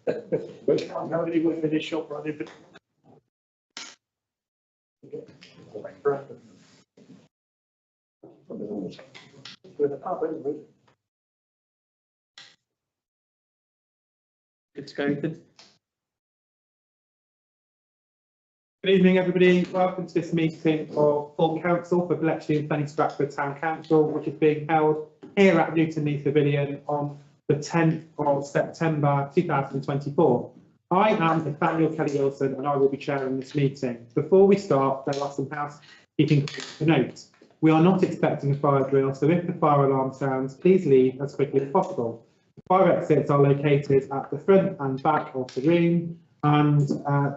Which can't have any with this shop running, but. Good to go. Good evening, everybody. Welcome to this meeting of full council for Bletchley and Fenny Stratford Town Council, which is being held here at Newton Leith Pavilion on the 10th of September 2024. I am Nathaniel Kelly-Wilson and I will be chairing this meeting. Before we start, there are some housekeeping things to note. We are not expecting a fire drill, so if the fire alarm sounds, please leave as quickly as possible. The fire exits are located at the front and back of the room, and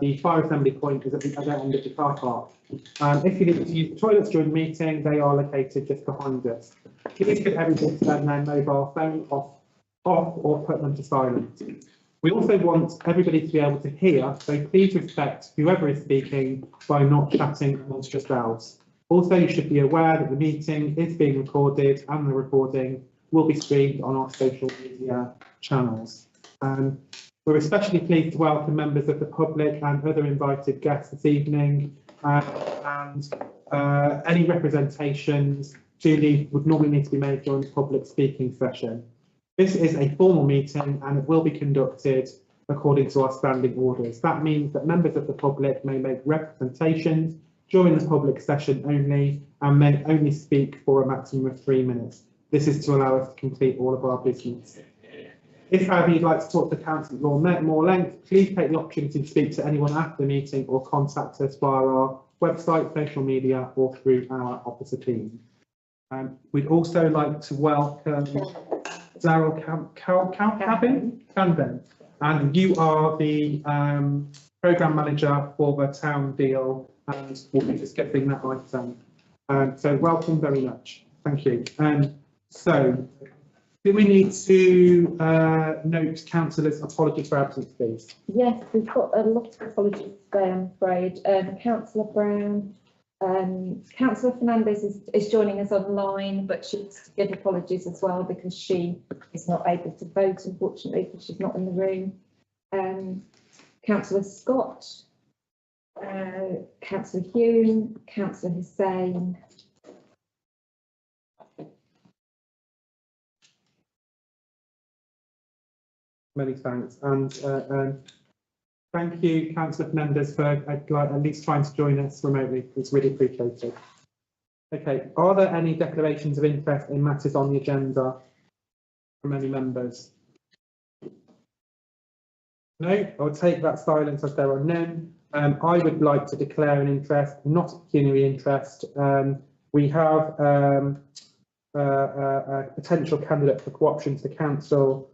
the fire assembly point is at the other end of the car park. If you need to use the toilets during the meeting, they are located just behind us. Please get everybody to turn their mobile phone off or put them to silent. We also want everybody to be able to hear, so please respect whoever is speaking by not chatting amongst yourselves. Also, you should be aware that the meeting is being recorded and the recording will be streamed on our social media channels. We're especially pleased to welcome members of the public and other invited guests this evening, and any representations would normally need to be made during the public speaking session. This is a formal meeting and it will be conducted according to our standing orders. That means that members of the public may make representations during the public session only and may only speak for a maximum of 3 minutes. This is to allow us to complete all of our business. If, however, you'd like to talk to council at more length, please take the opportunity to speak to anyone after the meeting or contact us via our website, social media, or through our officer team. We'd also like to welcome Daryl Canben, and you are the programme manager for the town deal, and we'll be discussing that item. So welcome very much. Thank you. So, do we need to note councillors' apologies for absence, please? Yes, we've got a lot of apologies today, I'm afraid. Councillor Brown, Councillor Fernandez is joining us online, but she's to give apologies as well because she is not able to vote, unfortunately, because she's not in the room. Councillor Scott, Councillor Hume, Councillor Hussain. Many thanks, and thank you, Councillor Fernandez, for at least trying to join us remotely. It's really appreciated. Okay, are there any declarations of interest in matters on the agenda from any members? No, I'll take that silence as there are none. I would like to declare an interest, not a pecuniary interest. We have a potential candidate for co-option to the council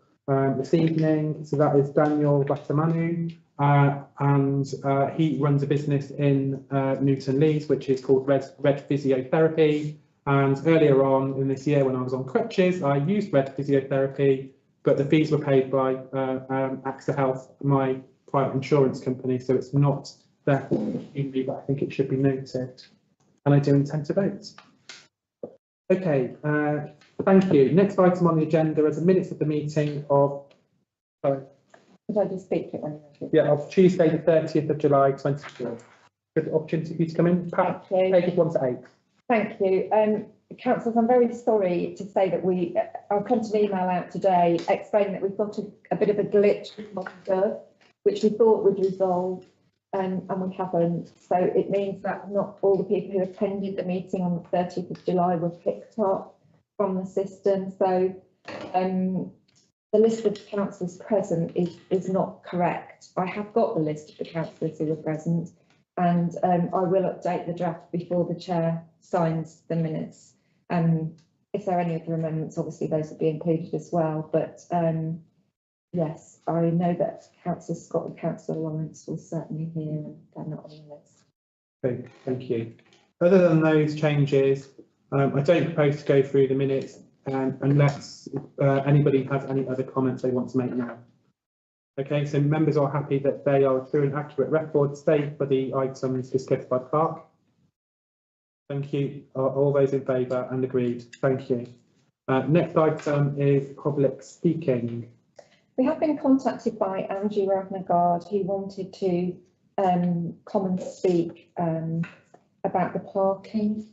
this evening, so that is Daniel Batamanu, and he runs a business in Newton Leith, which is called Red Physiotherapy. And earlier on in this year, when I was on crutches, I used Red Physiotherapy, but the fees were paid by AXA Health, my private insurance company, so it's not there for me, but I think it should be noted. And I do intend to vote. Okay. Thank you. Next item on the agenda is the minutes of the meeting of. Sorry. Could I just speak to it? Yeah, of Tuesday, the 30th of July, 2024. Good opportunity for you to come in. Pat, pages 1 to 8. Thank you. Councillors, I'm very sorry to say that I've sent an email out today explaining that we've got a bit of a glitch with Mongo, which we thought would resolve, and we haven't. So it means that not all the people who attended the meeting on the 30th of July were picked up from the system. So the list of councillors present is not correct. I have got the list of the councillors who were present, and I will update the draft before the chair signs the minutes. If there are any other amendments, obviously those will be included as well. But yes, I know that Councillor Scott and Councillor Lawrence will certainly hear, and they're not on the list. Okay, thank you. Other than those changes, I don't propose to go through the minutes unless anybody has any other comments they want to make now. Okay, so members are happy that they are a true and accurate record state for the items discussed by the clerk. Thank you. Are all those in favour and agreed? Thank you. Next item is public speaking. We have been contacted by Angie Ravnagard, who wanted to come and speak about the parking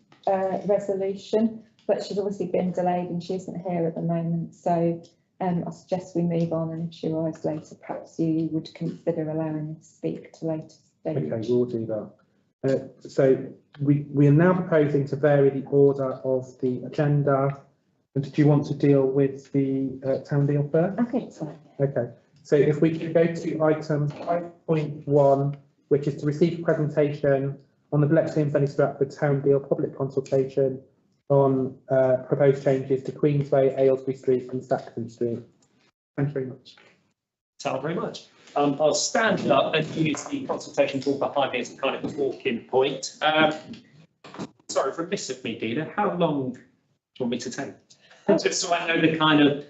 resolution, but she's obviously been delayed and she isn't here at the moment. So I suggest we move on, and if she arrives later, perhaps you would consider allowing her to speak to later stage. Okay, we'll do that. So we are now proposing to vary the order of the agenda. And did you want to deal with the town deal first? I think so. Okay, so if we could go to item 5.1, which is to receive a presentation on the Bletchley and Fenny Stratford town deal public consultation on proposed changes to Queensway, Aylesbury Street and Saxon Street. Thank you very much. Thank you very much. I'll stand up and use the consultation tool behind me as a kind of talking point. Sorry, remiss of me, Dina. How long do you want me to take? Just so I know the kind of.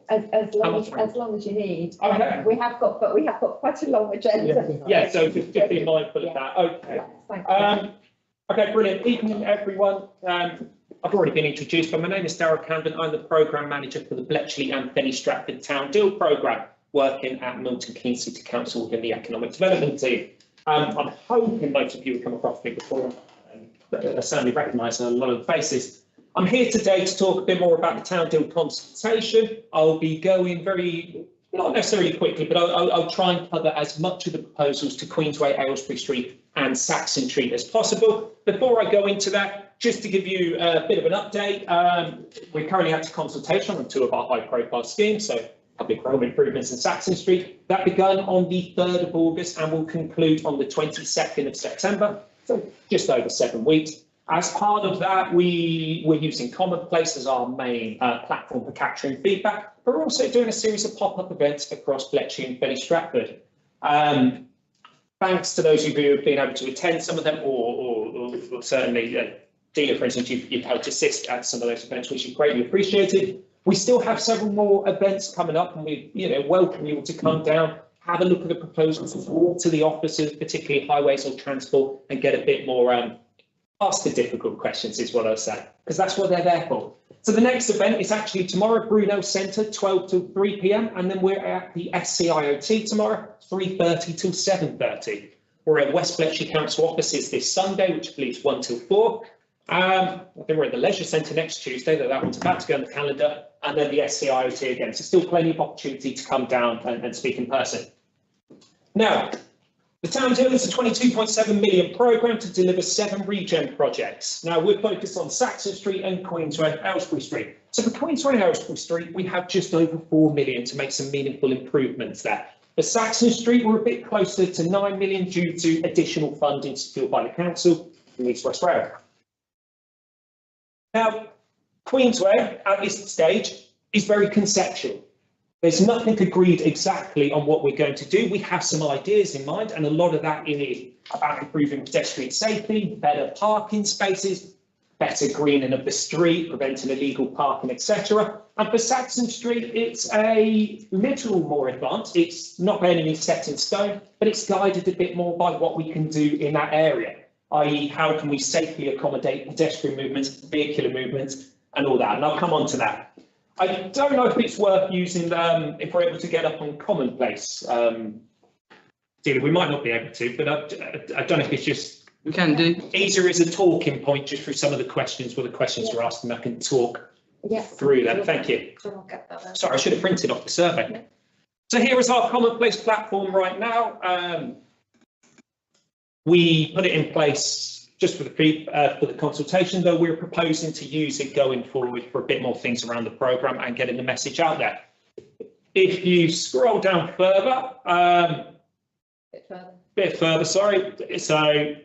As long as you need. Okay. We have got quite a long agenda. Yeah, so just be mindful of that. Okay. Thank you. Okay, brilliant. Evening, everyone. I've already been introduced, but my name is Darryl Camden. I'm the programme manager for the Bletchley and Fenny Stratford Town Deal programme, working at Milton Keynes City Council within the Economic Development team. I'm hoping most of you have come across me before, but I certainly recognise a lot of the faces. I'm here today to talk a bit more about the town deal consultation. I'll be going not necessarily quickly, but I'll try and cover as much of the proposals to Queensway, Aylesbury Street and Saxon Street as possible. Before I go into that, just to give you a bit of an update, we're currently out to consultation on two of our high profile schemes, so public road improvements in Saxon Street. That began on the 3rd of August and will conclude on the 22nd of September, so just over 7 weeks. As part of that, we're using Commonplace as our main platform for capturing feedback, but we're also doing a series of pop-up events across Bletchley and Fenny Stratford. Thanks to those of you who have been able to attend some of them, or certainly Dina, for instance, you've helped assist at some of those events, which is greatly appreciated. We still have several more events coming up, and we welcome you all to come down, have a look at the proposals, walk to the offices, particularly highways or transport, and get a bit more ask the difficult questions is what I'll say, because that's what they're there for. So the next event is actually tomorrow at Brunel Centre, 12 till 3 p.m. And then we're at the SCIOT tomorrow, 3:30 till 7:30. We're at West Bletchley Council offices this Sunday, which I believe is 1 till 4. I think we're at the Leisure Centre next Tuesday, though that one's about to go on the calendar. And then the SCIOT again. So still plenty of opportunity to come down and speak in person. Now, the town deal is a 22.7 million programme to deliver 7 regen projects. Now, we're focused on Saxon Street and Queensway, Aylesbury Street. So for Queensway and Aylesbury Street, we have just over 4 million to make some meaningful improvements there. For Saxon Street, we're a bit closer to 9 million due to additional funding secured by the council in East West Rail. Now, Queensway at this stage is very conceptual. There's nothing agreed exactly on what we're going to do. We have some ideas in mind, and a lot of that is about improving pedestrian safety, better parking spaces, better greening of the street, preventing illegal parking, etc. And for Saxon Street, it's a little more advanced. It's not by any means set in stone, but it's guided a bit more by what we can do in that area, i.e. how can we safely accommodate pedestrian movements, vehicular movements, and all that. And I'll come on to that. I don't know if it's worth using if we're able to get up on Commonplace. Dina, we might not be able to, but I don't know if it's just we can do easier as a talking point just through some of the questions where the questions are asked and I can talk through them. Thank you. Sorry, I should have printed off the survey. So here is our Commonplace platform right now. We put it in place just for the consultation, though we're proposing to use it going forward for a bit more things around the programme and getting the message out there. If you scroll down further, bit further, sorry. So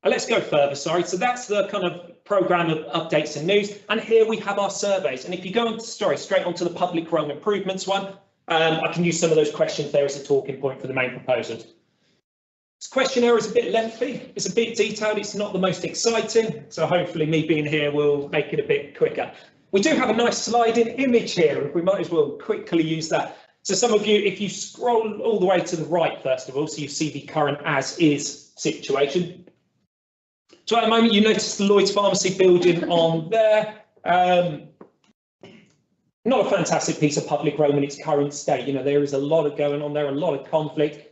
let's go further, sorry. So that's the kind of programme of updates and news. And here we have our surveys. And if you go on, straight onto the public road improvements one, I can use some of those questions there as a talking point for the main proposals. This questionnaire is a bit lengthy, it's a bit detailed, it's not the most exciting, so hopefully me being here will make it a bit quicker. We do have a nice sliding image here, we might as well quickly use that. So some of you, if you scroll all the way to the right, first of all, so you see the current as-is situation. So at the moment, you notice the Lloyd's Pharmacy building on there. not a fantastic piece of public road in its current state. You know, there is a lot of going on there, a lot of conflict,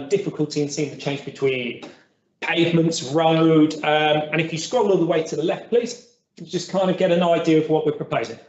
difficulty in seeing the change between pavements, road, and if you scroll all the way to the left, please, you just kind of get an idea of what we're proposing.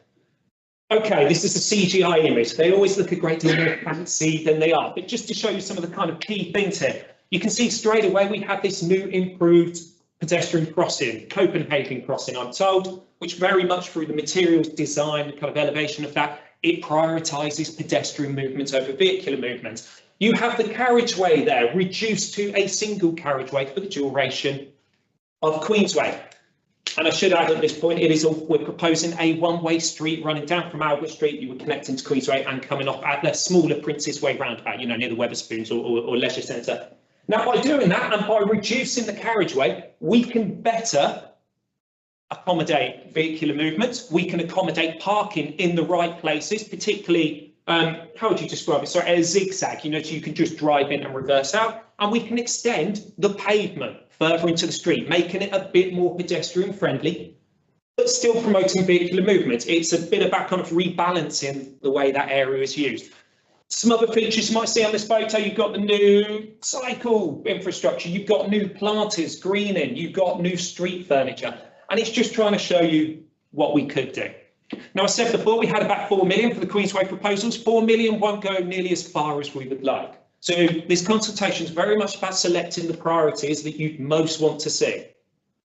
Okay, this is a CGI image. They always look a great deal more fancy than they are, but just to show you some of the kind of key things here, you can see straight away we have this new improved pedestrian crossing, Copenhagen crossing, I'm told, which very much through the materials design, kind of elevation of that, it prioritises pedestrian movements over vehicular movements. You have the carriageway there reduced to a single carriageway for the duration of Queensway. And I should add at this point, we're proposing a one-way street running down from Albert Street. You would connect into Queensway and coming off at the smaller Prince's Way roundabout, you know, near the Wetherspoons or Leisure Centre. Now, by doing that and by reducing the carriageway, we can better accommodate vehicular movements. We can accommodate parking in the right places, particularly, how would you describe it? Sorry, a zigzag, you know, so you can just drive in and reverse out. And we can extend the pavement further into the street, making it a bit more pedestrian friendly, but still promoting vehicular movement. It's a bit about kind of rebalancing the way that area is used. Some other features you might see on this photo, you've got the new cycle infrastructure, you've got new planters, greening, you've got new street furniture, and it's just trying to show you what we could do. Now, I said before, we had about 4 million for the Queensway proposals. 4 million won't go nearly as far as we would like. So this consultation is very much about selecting the priorities that you most want to see.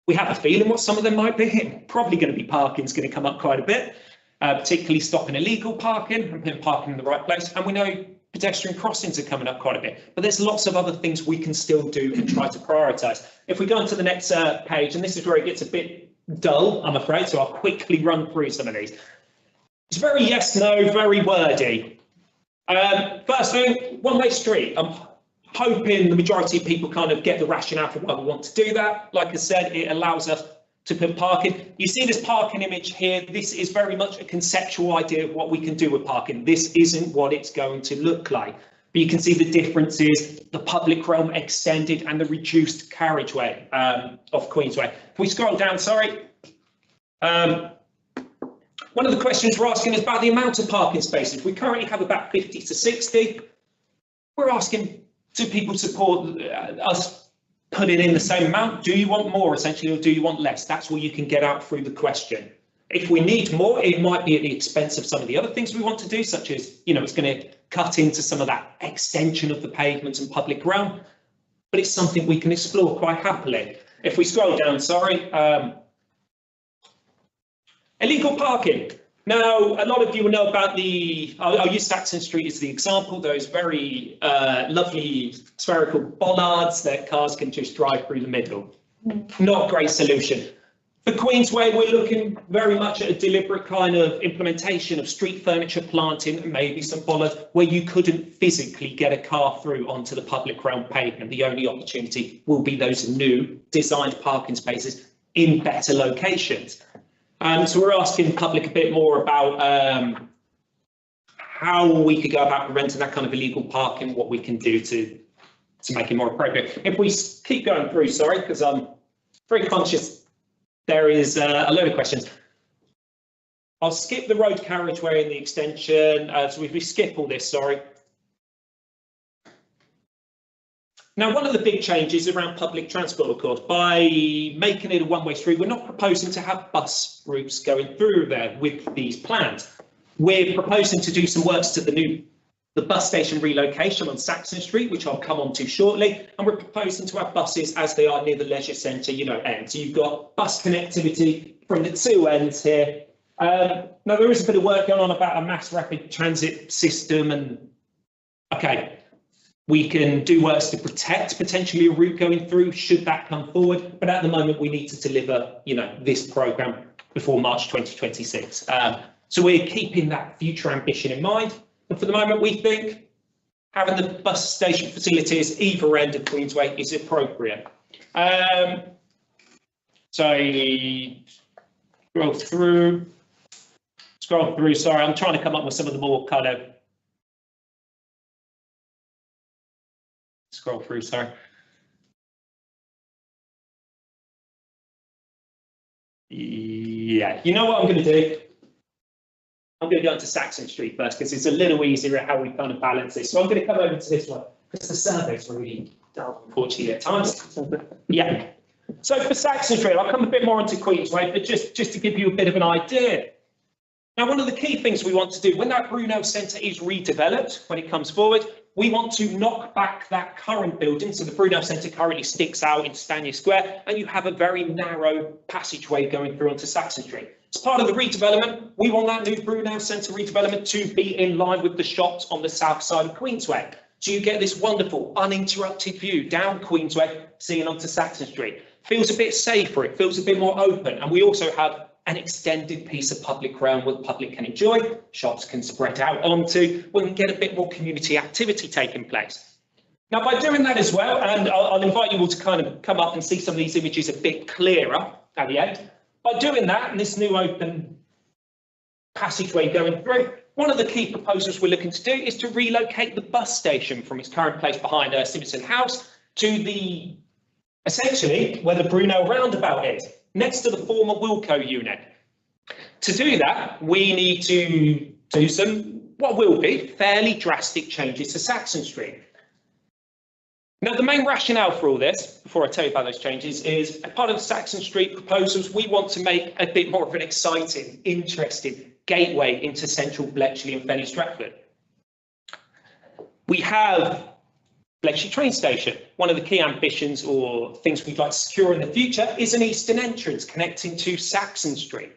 We have a feeling what some of them might be. Probably going to be parking's going to come up quite a bit. Particularly stopping illegal parking and putting parking in the right place. And we know pedestrian crossings are coming up quite a bit, but there's lots of other things we can still do and try to prioritise. If we go on to the next page, and this is where it gets a bit dull, I'm afraid, so I'll quickly run through some of these. It's very yes, no, very wordy. First thing, one-way street. I'm hoping the majority of people kind of get the rationale for why we want to do that. Like I said, it allows us to put parking. You see this parking image here. This is very much a conceptual idea of what we can do with parking. This isn't what it's going to look like. But you can see the differences, the public realm extended and the reduced carriageway of Queensway. If we scroll down, sorry. One of the questions we're asking is about the amount of parking spaces. We currently have about 50 to 60. We're asking, do people support us putting in the same amount? Do you want more, essentially, or do you want less? That's what you can get out through the question. If we need more, it might be at the expense of some of the other things we want to do, such as, you know, it's going to cut into some of that extension of the pavements and public realm, but it's something we can explore quite happily. If we scroll down, sorry, illegal parking. Now, a lot of you will know about I'll use Saxon Street as the example, those very lovely spherical bollards that cars can just drive through the middle. Not a great solution. For Queensway, we're looking very much at a deliberate kind of implementation of street furniture planting and maybe some bollards where you couldn't physically get a car through onto the public realm pavement. The only opportunity will be those new designed parking spaces in better locations. So we're asking the public a bit more about how we could go about preventing that kind of illegal parking, what we can do to make it more appropriate. If we keep going through, sorry, because I'm very conscious there is a load of questions. I'll skip the road carriageway and the extension. So if we skip all this, sorry. Now, one of the big changes around public transport, of course, by making it a one-way street, we're not proposing to have bus routes going through there with these plans. We're proposing to do some works to the bus station relocation on Saxon Street, which I'll come on to shortly, and we're proposing to have buses as they are near the leisure centre, you know, end. So you've got bus connectivity from the two ends here. Now, there is a bit of work going on about a mass rapid transit system, and okay, we can do works to protect potentially a route going through should that come forward, but at the moment we need to deliver, you know, this programme before March 2026. So we're keeping that future ambition in mind. But for the moment, we think having the bus station facilities either end of Queensway is appropriate. So scroll through, sorry, I'm trying to come up with some of the more kind of, scroll through, sorry. Yeah, you know what I'm going to do? I'm going to go into Saxon Street first because it's a little easier at how we kind of balance this. So I'm going to come over to this one because the survey's really dull, unfortunately, at times. Yeah. So for Saxon Street, I'll come a bit more into Queensway, but just to give you a bit of an idea. Now, one of the key things we want to do when that Brunel Centre is redeveloped, when it comes forward, we want to knock back that current building. So the Brunel Centre currently sticks out in Stanier Square, and you have a very narrow passageway going through onto Saxon Street. As part of the redevelopment, we want that new Brunel Centre redevelopment to be in line with the shops on the south side of Queensway. So you get this wonderful uninterrupted view down Queensway, seeing onto Saxon Street. Feels a bit safer, it feels a bit more open, and we also have an extended piece of public ground where the public can enjoy, shops can spread out onto, we can get a bit more community activity taking place. Now, by doing that as well, and I'll invite you all to kind of come up and see some of these images a bit clearer at the end. By doing that, and this new open passageway going through, one of the key proposals we're looking to do is to relocate the bus station from its current place behind Stevenson House to the, essentially, where the Brunel roundabout is, next to the former Wilco unit. To do that, we need to do some, what will be, fairly drastic changes to Saxon Street. Now, the main rationale for all this, before I tell you about those changes, is as part of the Saxon Street proposals, we want to make a bit more of an exciting, interesting gateway into central Bletchley and Fenny Stratford. We have Bletchley train station. One of the key ambitions or things we'd like to secure in the future is an eastern entrance connecting to Saxon Street.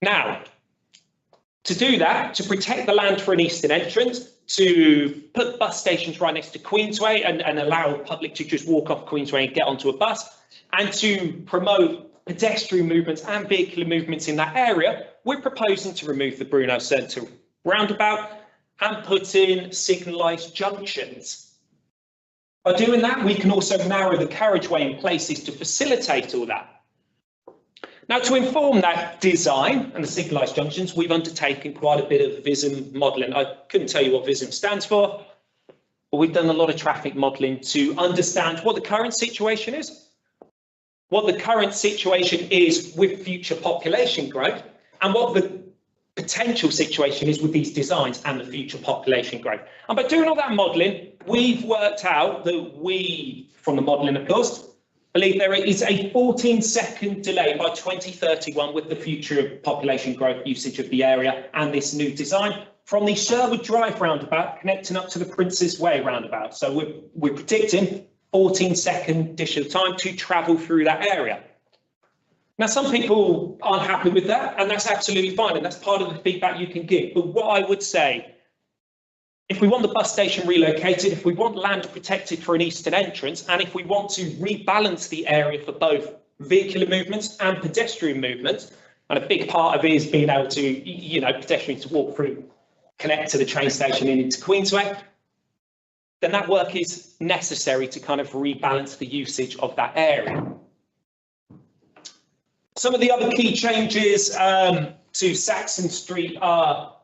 Now, to do that, to protect the land for an eastern entrance, to put bus stations right next to Queensway and allow the public to just walk off Queensway and get onto a bus, and to promote pedestrian movements and vehicular movements in that area, we're proposing to remove the Brunel Centre roundabout and put in signalised junctions. By doing that, we can also narrow the carriageway in places to facilitate all that. Now, to inform that design and the signalised junctions, we've undertaken quite a bit of VISM modelling. I couldn't tell you what VISM stands for, but we've done a lot of traffic modelling to understand what the current situation is, what the current situation is with future population growth, and what the potential situation is with these designs and the future population growth. And by doing all that modelling, we've worked out that we, from the modelling of course, believe there is a 14-second delay by 2031 with the future population growth usage of the area and this new design from the Sherwood Drive roundabout connecting up to the Prince's Way roundabout. So we're predicting 14-second additional time to travel through that area. Now, some people aren't happy with that, and that's absolutely fine, and that's part of the feedback you can give. But what I would say, if we want the bus station relocated, if we want land protected for an eastern entrance, and if we want to rebalance the area for both vehicular movements and pedestrian movements, and a big part of it is being able to, you know, pedestrians to walk through, connect to the train station and into Queensway, then that work is necessary to kind of rebalance the usage of that area. Some of the other key changes to Saxon Street are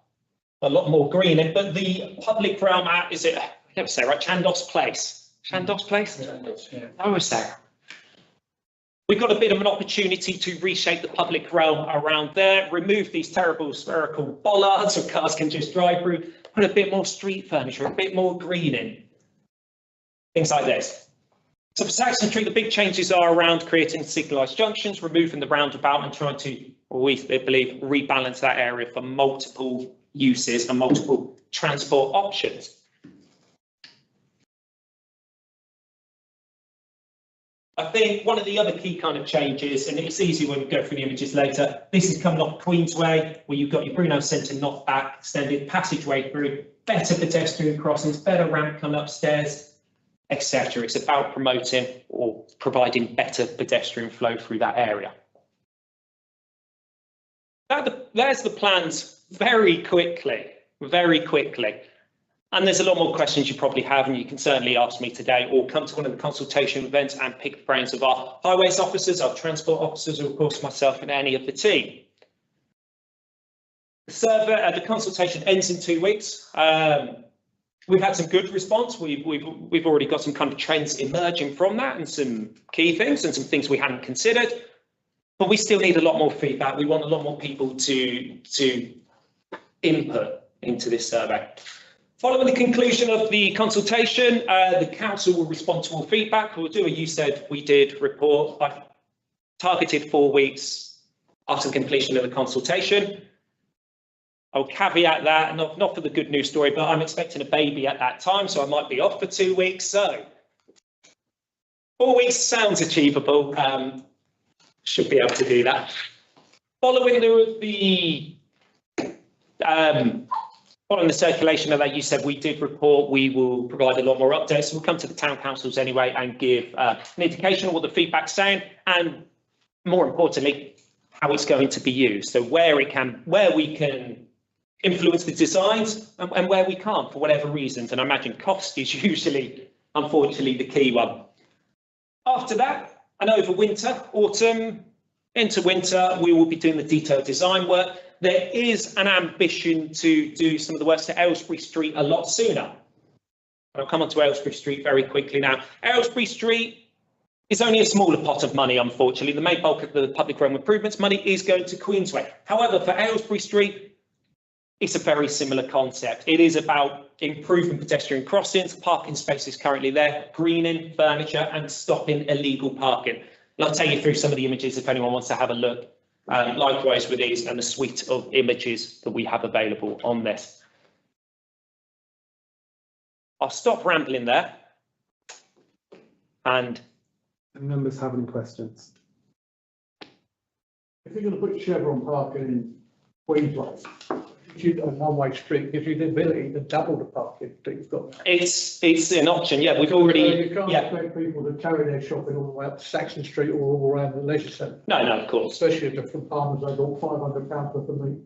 a lot more green, but the public realm at, is it, I never say right, Chandos Place? Chandos Place? Yeah. I always say. We've got a bit of an opportunity to reshape the public realm around there, remove these terrible spherical bollards so cars can just drive through, put a bit more street furniture, a bit more green in, things like this. So for Saxon Street, the big changes are around creating signalised junctions, removing the roundabout and trying to, we believe, rebalance that area for multiple uses and multiple transport options. I think one of the other key kind of changes, and it's easy when we go through the images later, this is coming off Queensway, where you've got your Brunel Centre knocked back, extended passageway through, better pedestrian crossings, better ramp coming upstairs, etc. It's about promoting or providing better pedestrian flow through that area. There's the plans very quickly. And there's a lot more questions you probably have, and you can certainly ask me today or come to one of the consultation events and pick the brains of our highways officers, our transport officers, or of course myself and any of the team. The survey, the consultation ends in 2 weeks. We've had some good response. We've already got some kind of trends emerging from that and some key things and some things we hadn't considered. But we still need a lot more feedback. We want a lot more people to input into this survey. Following the conclusion of the consultation, the council will respond to all feedback. We'll do a you said, we did report. I've targeted 4 weeks after completion of the consultation. I'll caveat that, not for the good news story, but I'm expecting a baby at that time, so I might be off for 2 weeks. So 4 weeks sounds achievable. Should be able to do that. Following following the circulation of that, you said we did report, we will provide a lot more updates. So we'll come to the town councils anyway and give an indication of what the feedback's saying, and more importantly, how it's going to be used. So where we can influence the designs and where we can't for whatever reasons. And I imagine cost is usually, unfortunately, the key one. After that, and over winter, autumn, into winter, we will be doing the detailed design work. There is an ambition to do some of the works to Aylesbury Street a lot sooner. I'll come on to Aylesbury Street very quickly now. Aylesbury Street is only a smaller pot of money, unfortunately. The main bulk of the public realm improvements money is going to Queensway. However, for Aylesbury Street, it's a very similar concept. It is about improving pedestrian crossings, parking spaces currently there, greening, furniture, and stopping illegal parking. And I'll take you through some of the images if anyone wants to have a look. Likewise with these and the suite of images that we have available on this. I'll stop rambling there. And members have any questions? If you're going to put chevron parking in Queensway, a one-way street gives you the ability to double the parking that you've got. It's an option, yeah. We've already, you can't expect people to carry their shopping all the way up to Saxon Street or all around the leisure centre. No, of course. Especially if they're from farmers, they bought £500 worth of meat.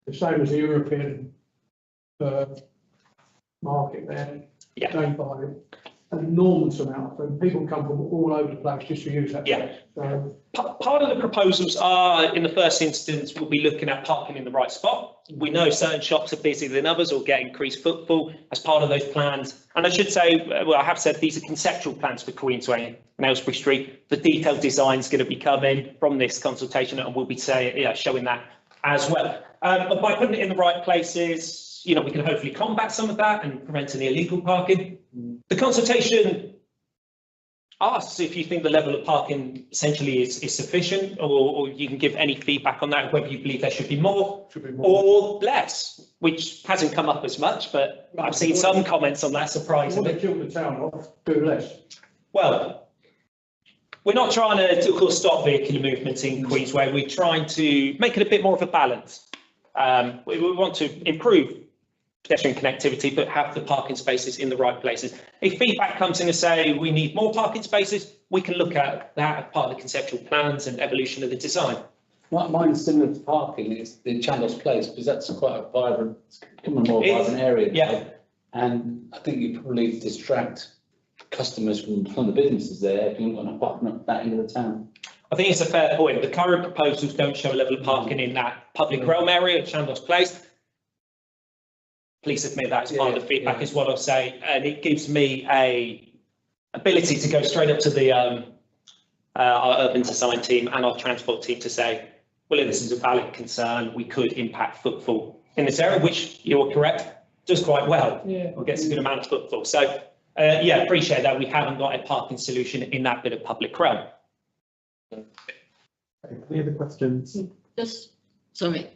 The same as the European market there. Yeah. They buy an enormous amount, and people come from all over the place just to use that. Yeah. So, part of the proposals are, in the first instance, we'll be looking at parking in the right spot. We know certain shops are busier than others or get increased footfall as part of those plans. And I should say, well, I have said these are conceptual plans for Queensway and Aylesbury Street. The detailed design is going to be coming from this consultation, and we'll be showing that as well. But by putting it in the right places, we can hopefully combat some of that and prevent any illegal parking. The consultation asks if you think the level of parking essentially is sufficient, or you can give any feedback on that, whether you believe there should be more or less, which hasn't come up as much, but I've seen some comments on that, surprisingly. kill the town off, do less. Well, we're not trying to, of course, stop vehicular movements in Queensway. We're trying to make it a bit more of a balance. We want to improve pedestrian connectivity, but have the parking spaces in the right places. If feedback comes in to say we need more parking spaces, we can look at that as part of the conceptual plans and evolution of the design. Mine's similar to parking, it's the Chandos Place, because that's quite a vibrant, more vibrant area. Yeah. And I think you probably distract customers from the businesses there if you're not going to park up that end of the town. I think it's a fair point. The current proposals don't show a level of parking in that public realm area at Chandos Place. Please admit that as part of the feedback is what I'll say, and it gives me a ability to go straight up to the our urban design team and our transport team to say, well, this is a valid concern. We could impact footfall in this area, which you're correct, does quite well. Yeah. Or gets a good amount of footfall. So appreciate that we haven't got a parking solution in that bit of public realm. Any other questions? Sorry,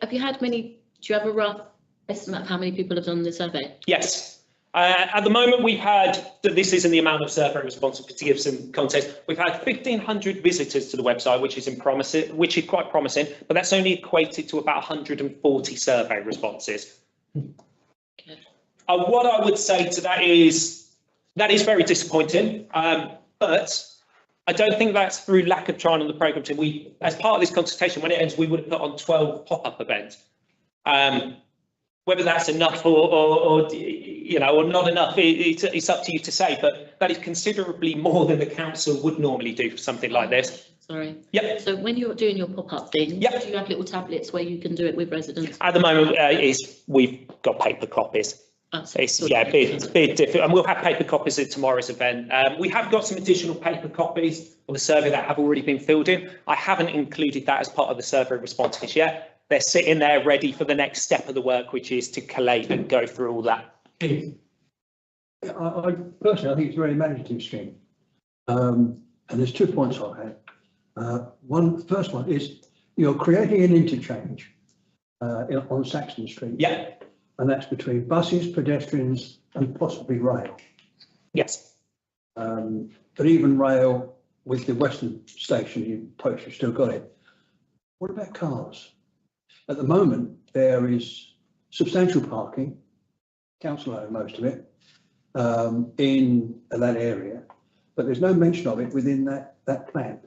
have you had many? Do you have a rough estimate of how many people have done the survey? Yes. At the moment, we've had, this isn't the amount of survey responses, but to give some context, we've had 1,500 visitors to the website, which is quite promising, but that's only equated to about 140 survey responses. Okay. What I would say to that is very disappointing, but I don't think that's through lack of trying on the programme team. As part of this consultation, when it ends, we would have put on 12 pop-up events. Whether that's enough or not enough, it's up to you to say, but that is considerably more than the council would normally do for something like this. Sorry. Yep. So when you're doing your pop-up thing, yep, do you have little tablets where you can do it with residents? At the moment, we've got paper copies. It's a bit different, and we'll have paper copies at tomorrow's event. We have got some additional paper copies of the survey that have already been filled in. I haven't included that as part of the survey responses yet. they're sitting there ready for the next step of the work, which is to collate and go through all that. I personally, I think it's a very imaginative scheme. And there's 2 points I've had. First one is you're creating an interchange on Saxton Street. Yeah. And that's between buses, pedestrians and possibly rail. Yes. But even rail with the Western station, you've still got it. What about cars? At the moment, there is substantial parking, council owned most of it, in that area, but there's no mention of it within that plan.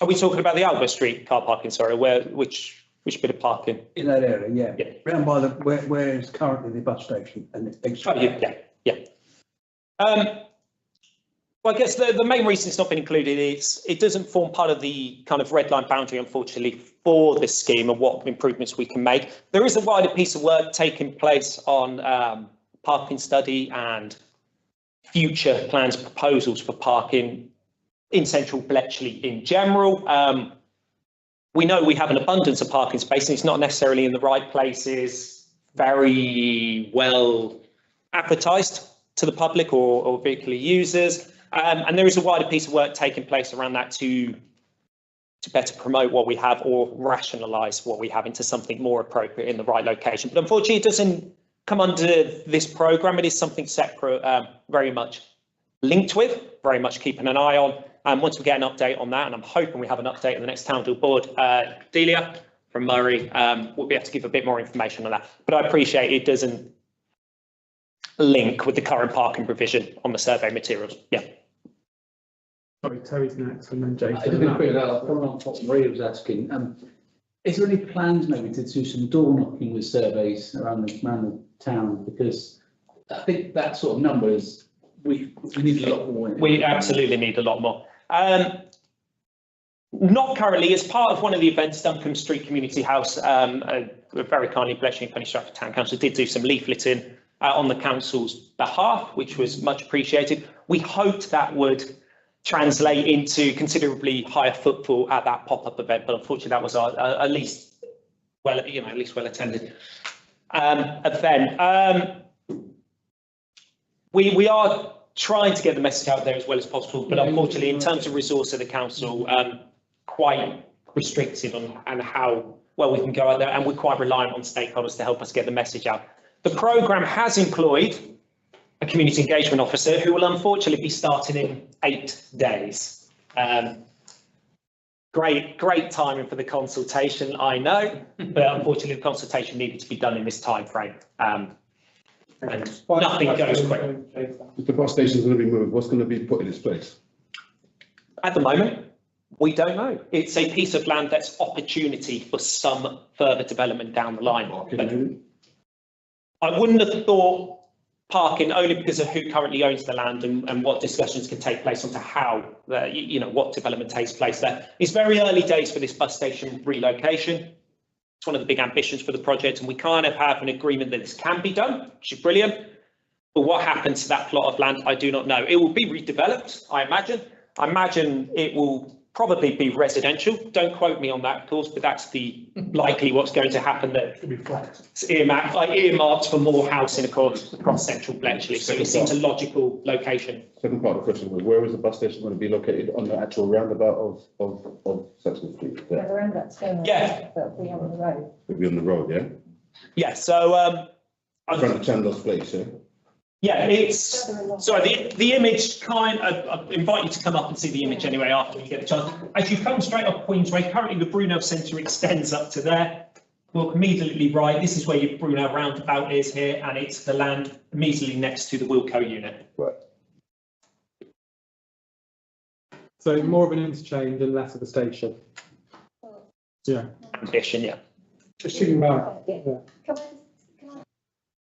Are we talking about the Albert Street car parking? Sorry, which bit of parking? In that area, yeah. Yeah. Round by where is currently the bus station and the Oh, yeah. Well, I guess the main reason it's not been included is it doesn't form part of the kind of red line boundary, unfortunately, for this scheme and what improvements we can make. There is a wider piece of work taking place on parking study and future plans, proposals for parking in central Bletchley in general. We know we have an abundance of parking space and it's not necessarily in the right places, very well advertised to the public or vehicular users. And there is a wider piece of work taking place around that to better promote what we have or rationalise what we have into something more appropriate in the right location. But unfortunately, it doesn't come under this programme. It is something separate, very much linked with, very much keeping an eye on. Once we get an update on that, and I'm hoping we have an update in the next town board, Delia from Murray will be able to give a bit more information on that. But I appreciate it doesn't link with the current parking provision on the survey materials. Yeah. Sorry, Terry's next and then I didn't Jason. quite that. Following on what Maria was asking, is there any plans maybe to do some door knocking with surveys around the town? Because I think that sort of number is, we need a lot more. We absolutely need a lot more. Not currently, as part of one of the events, Duncombe Street Community House, very kindly Bletchley and Fenny Stratford Town Council did do some leafleting on the council's behalf, which was much appreciated. We hoped that would translate into considerably higher footfall at that pop-up event, but unfortunately that was at least well attended event. We are trying to get the message out there as well as possible, but unfortunately, in terms of resource of the council, quite restricted on how well we can go out there, and we're quite reliant on stakeholders to help us get the message out. The programme has employed a community engagement officer who will unfortunately be starting in 8 days. Great timing for the consultation, I know, but unfortunately the consultation needed to be done in this time frame. And nothing goes quick. If the bus station is going to be moved, what's going to be put in its place? At the moment, we don't know. It's a piece of land that's opportunity for some further development down the line. I wouldn't have thought parking, only because of who currently owns the land and what discussions can take place onto how, what development takes place there. It's very early days for this bus station relocation. It's one of the big ambitions for the project, and we kind of have an agreement that this can be done, which is brilliant. But what happens to that plot of land, I do not know. It will be redeveloped, I imagine. I imagine it will probably be residential. Don't quote me on that, of course, but that's likely what's going to happen. That it's earmarked for more housing across central Bletchley. So it seems a logical location. Second part of the question was, where is the bus station going to be located on the actual roundabout of Saxon Street? Yeah, the roundabout's going. Yeah. That'll be on the road. It'll be on the road, yeah? Yeah, so In front of Chandler's place, yeah? yeah, it's sorry, the image I invite you to come up and see the image anyway after you get a chance. As you come straight up Queensway, currently the Brunel Centre extends up to there. Look immediately right, this is where your Brunel roundabout is here, and it's the land immediately next to the Wilco unit. Right. So more of an interchange and less of a station. Yeah. Ambition, yeah. Just shooting back. Can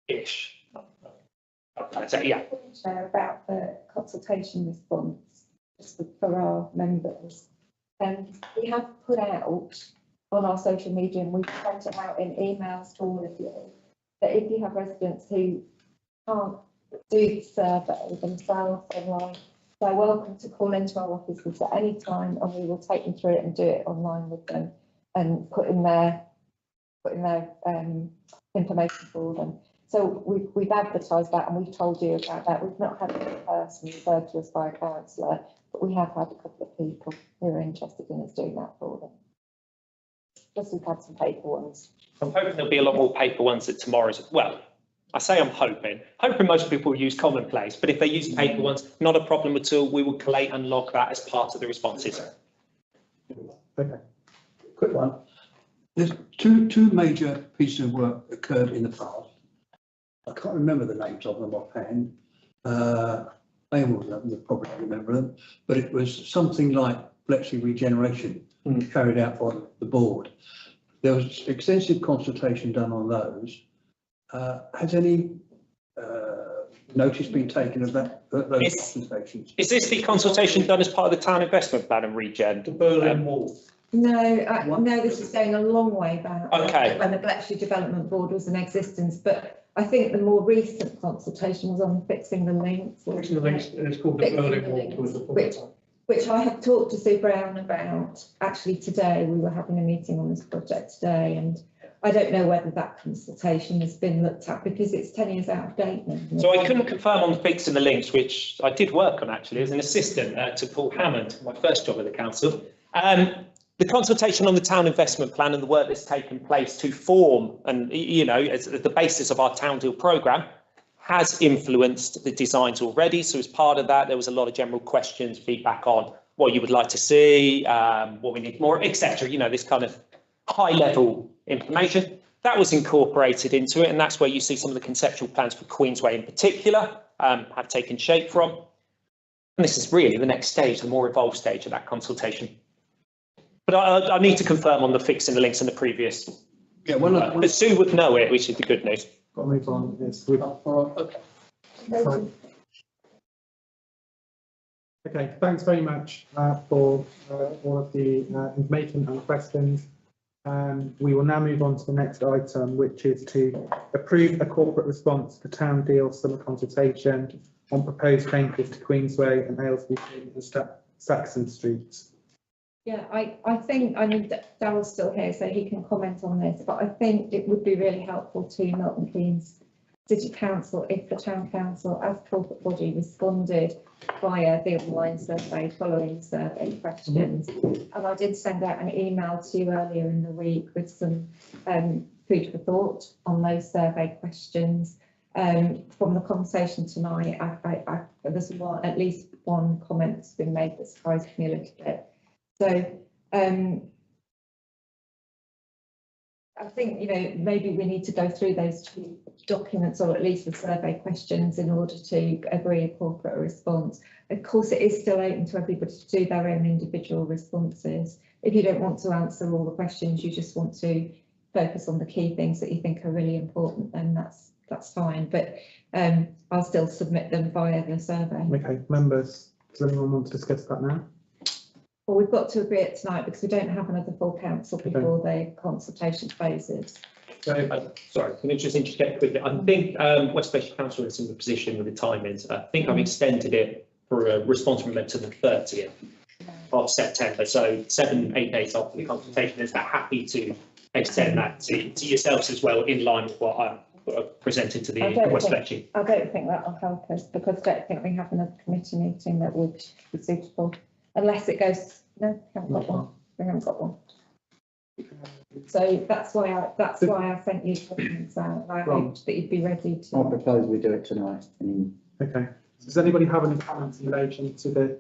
Ish. Yeah. share about the consultation response, just for our members. We have put out on our social media, and we've sent it out in emails to all of you, that if you have residents who can't do the survey themselves online, they're welcome to call into our offices at any time, and we will take them through it and do it online with them and put in their putting their information for them. So we've advertised that and we've told you about that. We've not had a person referred to us by a councillor, but we have had a couple of people who are interested in us doing that for them. Plus we've had some paper ones. I'm hoping there'll be a lot more paper ones at tomorrow's. Well, I say I'm hoping most people will use commonplace, but if they use paper ones, not a problem at all. We will collate and log that as part of the responses. Okay. Quick one. There's two major pieces of work occurred in the past. I can't remember the names of them offhand. They will probably remember them, but it was something like Bletchley regeneration carried out by the board. There was extensive consultation done on those. Has any notice been taken of that, those consultations? Is this the consultation done as part of the town investment plan and regen? The Berlin Wall. No, no, this is going a long way back. Okay. When the Bletchley Development Board was in existence, but I think the more recent consultation was on fixing the links. Fixing the links, and it's called the Berlin Wall. Which I have talked to Sue Brown about. Actually, today we were having a meeting on this project today, and I don't know whether that consultation has been looked at because it's 10 years out of date now. So I couldn't confirm on fixing the links, which I did work on actually as an assistant to Paul Hammond, my first job at the council. The consultation on the town investment plan and the work that's taken place to form and, you know, as the basis of our town deal programme has influenced the designs already. So as part of that, there was a lot of general questions, feedback on what you would like to see, what we need more, etc. You know, this kind of high level information that was incorporated into it. And that's where you see some of the conceptual plans for Queensway in particular have taken shape from. And this is really the next stage, the more evolved stage of that consultation. But I need to confirm on the fixing the links in the previous. Yeah, but Sue would know it, which is the good news. Got to move on. Yes, okay. Fine. Okay, thanks very much for all of the information and questions. We will now move on to the next item, which is to approve a corporate response to town deal summer consultation on proposed changes to Queensway and Aylesbury Street and Saxon Streets. Yeah, I think, I mean, Daryl's still here, so he can comment on this, but I think it would be really helpful to Milton Keynes City Council if the Town Council, as corporate body, responded via the online survey following survey questions. And I did send out an email to you earlier in the week with some food for thought on those survey questions. From the conversation tonight, there's at least one comment that's been made that surprised me a little bit. So I think, you know, maybe we need to go through those two documents, or at least the survey questions, in order to agree a corporate response. Of course, it is still open to everybody to do their own individual responses. If you don't want to answer all the questions, you just want to focus on the key things that you think are really important, then that's fine. But I'll still submit them via the survey. Okay, members, does anyone want to discuss that now? Well, we've got to agree it tonight because we don't have another full council before the consultation phases. So, sorry, can I just interject quickly? I think West Bletchley Council is in the position with the timings. I think I've extended it for a response from them to the 30th of September. So 7-8 days after the consultation, is that happy to extend that to yourselves as well, in line with what I presented to the West Bletchley? I don't think that will help us because I don't think we have another committee meeting that would be suitable. Unless it goes, no, we haven't got one. We haven't got one. So that's why I sent you documents out. I hoped that you'd be ready to. I propose we do it tonight. Okay. Does anybody have any comments in relation to the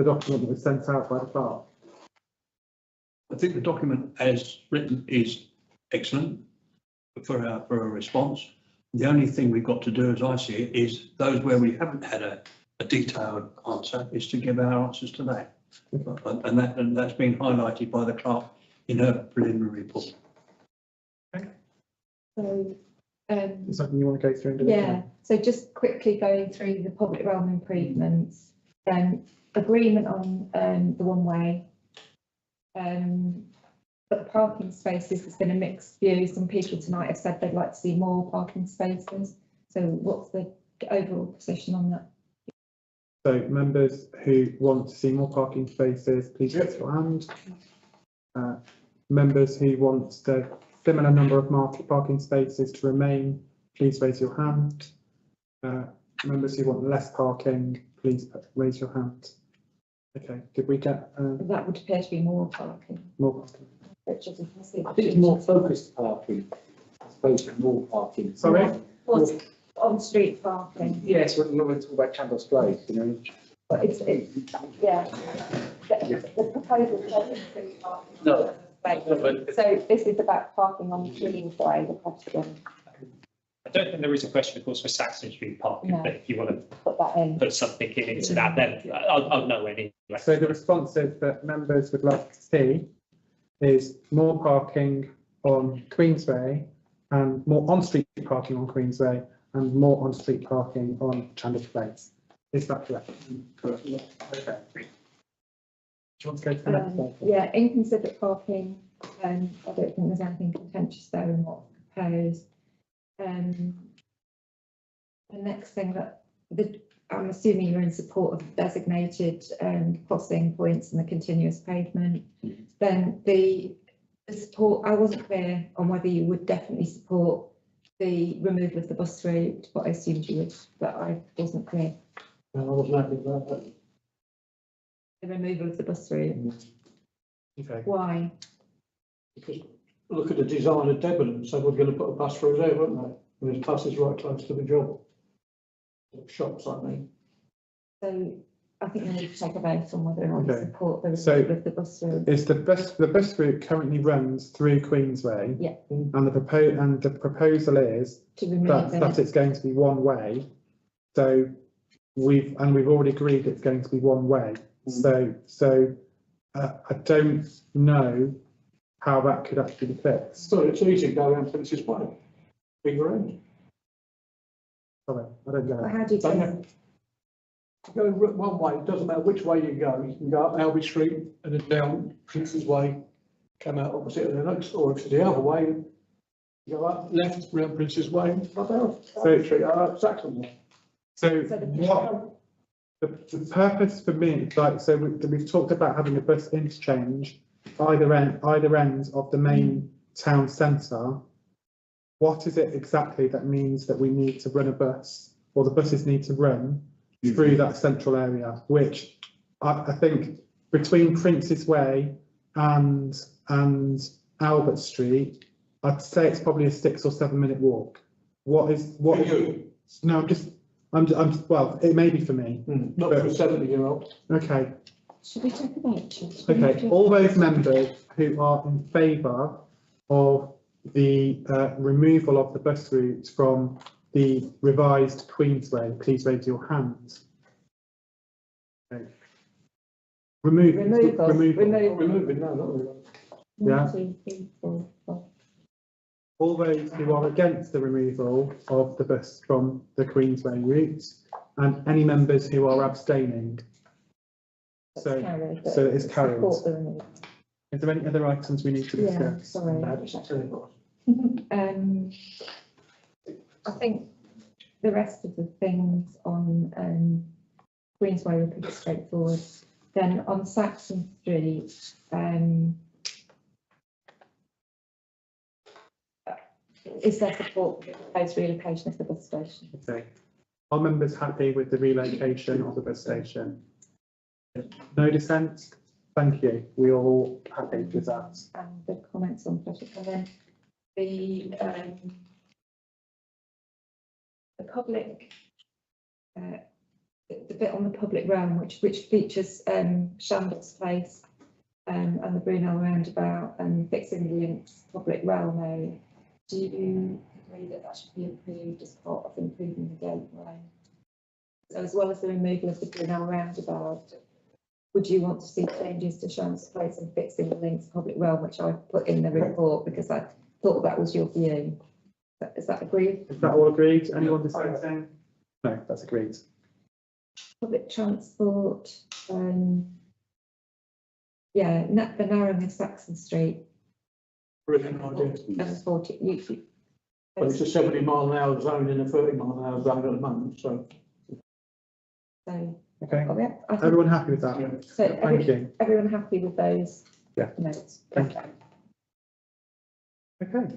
document that was sent out by the clerk? I think the document as written is excellent for a response. The only thing we've got to do, as I see it, is those where we haven't had a detailed answer, is to give our answers to that. And that's been highlighted by the clerk in her preliminary report. Okay. So, is something you want to go through? Yeah. So just quickly going through the public realm improvements, agreement on the one way. But the parking spaces, there's been a mixed view. Some people tonight have said they'd like to see more parking spaces. So what's the overall position on that? So members who want to see more parking spaces, please raise your hand. Members who want to similar number of parking spaces to remain, please raise your hand. Members who want less parking, please raise your hand. Okay, did we get That would appear to be more parking, more parking? which is. I think it's more focused parking, as opposed to more parking. Sorry? Was on-street parking, Yes, when we talk about Candles Place, you know. but it's, yeah. The proposal is on-street parking. No, but So this is about parking on the Queensway, the question, I don't think there is a question, of course, for Saxon Street parking, No. but if you want to put that in. put something into that, then I'll know anyway. So the responses that members would like to see is more parking on Queensway and more on-street parking on Queensway and more on-street parking on Chandler Place. Is that correct? Okay. Do you want to go to the next slide? Yeah, inconsiderate parking, I don't think there's anything contentious there in what's proposed. The next thing that, I'm assuming you're in support of designated crossing points and the continuous pavement. Then the support, I wasn't clear on whether you would definitely support the removal of the bus route, but I assumed you would, but I wasn't clear. I wasn't happy about that. The removal of the bus route, Okay. why? Because look at the design of Debenham, so we're going to put a bus through there, weren't they? And there's buses right close to the job. Shops, I mean. So I think we need to take a vote on whether or not we Okay. support the So- removal of the bus route. Is the bus route currently runs through Queensway? Yeah. And the proposal is To remove that it. it's going to be one way. So we've already agreed it's going to be one way. So I don't know how that could actually be fixed. So it's easy to go around Princess Way. Bigger end. Sorry, I don't get But it. how do you Don't go? you? Go one way, it doesn't matter which way you go, you can go up Albie Street and then down Princess Way, come out opposite and the next, or if it's the other way, you go up left round Princess Way, up Albie Street, Saxon Way. So So the- what, the purpose for me, like, so we've talked about having a bus interchange either ends of the main town centre. What is it exactly that means that we need to run a bus, or the buses need to run through that central area, which I think between Prince's Way and Albert Street, I'd say it's probably a 6 or 7 minute walk. No, well, it may be for me. Not for a 70-year-old. Okay, Should we take a vote? okay, all those members who are in favour of the removal of the bus route from the revised Queensway, please raise your hands. Okay. Removal. Removing, no, not removing. Yeah. 1, 2, 3, 4, 5. All those who are against the removal of the bus from the Queensway route, and any members who are abstaining. That's So, carried, but so it is carried. support the removal. Is there any other items we need to Yeah, discuss? sorry. I think the rest of the things on Queensway are pretty straightforward. Then on Saxon Street, is there support for the proposed relocation of the bus station? Okay. Are members happy with the relocation of the bus station? No dissent? Thank you. We are all happy with that. And the comments on project, and then the public, the bit on the public realm, which features Shambles Place and the Brunel roundabout and fixing the links public realm area. Do you agree that that should be improved as part of improving the gateway? So as well as the removal of the Brunel roundabout, would you want to see changes to Shambles Place and fixing the links public realm, which I put in the report because I thought that was your view? Is that agreed? Is that all agreed? Anyone dissenting? No, that's agreed. Public transport, yeah, the narrowing of Saxon Street Brilliant idea. and 40. But it's a 70-mile-an-hour zone in a 30-mile-an-hour zone at the moment, so. So, Okay. I think, Everyone happy with that? so Thank you. everyone happy with those Yeah. notes? Thank you. Okay,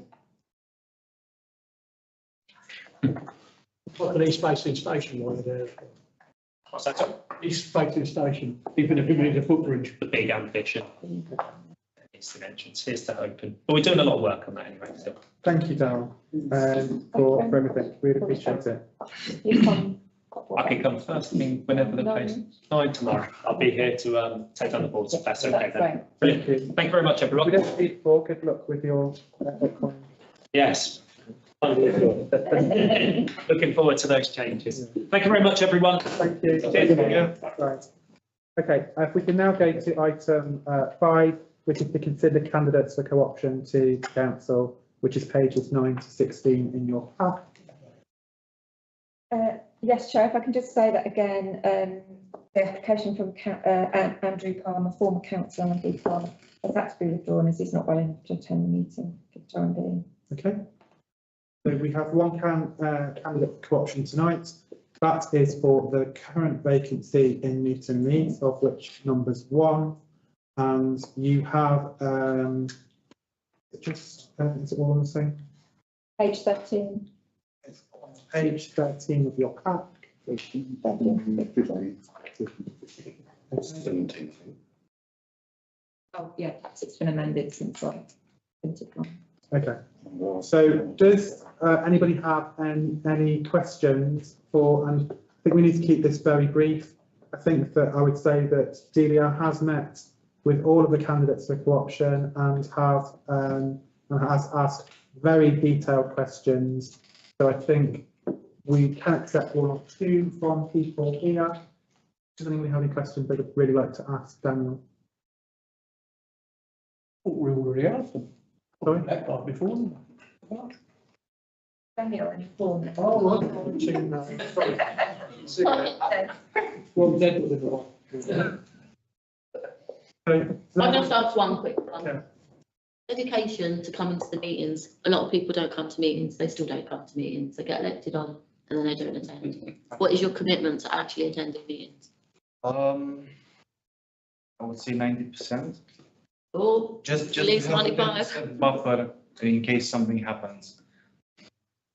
Like an east facing station right there. What's that? Sorry? East facing station, even if it means a footbridge. The big ambition. It's the entrance, here's the open, but we're doing a lot of work on that anyway, so. thank you, Darryl, for everything. Really appreciate it. You come. I can come first, I mean, whenever the place, 9 tomorrow, I'll be here to take on the boards if that's okay That's then. great. Brilliant, Thank you. thank you very much, We everyone. don't speak before. Good luck with your upcoming. Yes. Looking forward to those changes. Thank you very much, everyone. Thank you. Cheers. Right. Okay, if we can now go to item 5, which is to consider candidates for co-option to council, which is pages 9 to 16 in your pack. Yes, Chair, if I can just say that again, the application from Andrew Palmer, former councillor Andrew Palmer, has had to be withdrawn as he's not well enough to attend the meeting for the time being. Okay. So we have one candidate co-option tonight. That is for the current vacancy in Newton Leeds, of which number's 1. And you have, is it all on the same? Page 13. It's on page 13 of your pack. Oh, yeah, perhaps it's been amended since I printed one. Okay. So does anybody have any questions for, and I think we need to keep this very brief. I think that I would say that Delia has met with all of the candidates for co-option and has asked very detailed questions. So I think we can accept 1 or 2 from people here. Does anyone have any questions they would really like to ask Daniel? We already asked them. Sorry? That part before. Daniel, any form? Oh, well, then with the one. I'll just ask one quick one. Yeah. Education to come into the meetings. A lot of people don't come to meetings. They still don't come to meetings. They get elected on and then they don't attend. What is your commitment to actually attending meetings? I would say 90%. Or Just at least to have a 95? buffer in case something happens.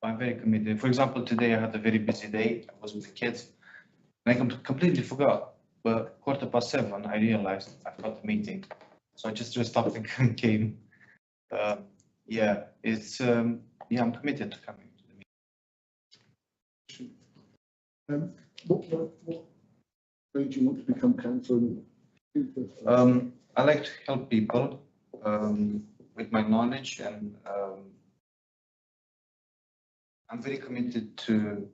I'm very committed. For example, today I had a very busy day. I was with the kids. And I completely forgot. But 7:15, I realized I've got a meeting. So I just dressed up and came. Yeah, it's yeah, I'm committed to coming to the meeting. What made you want to become councillor? I like to help people with my knowledge, and I'm very committed to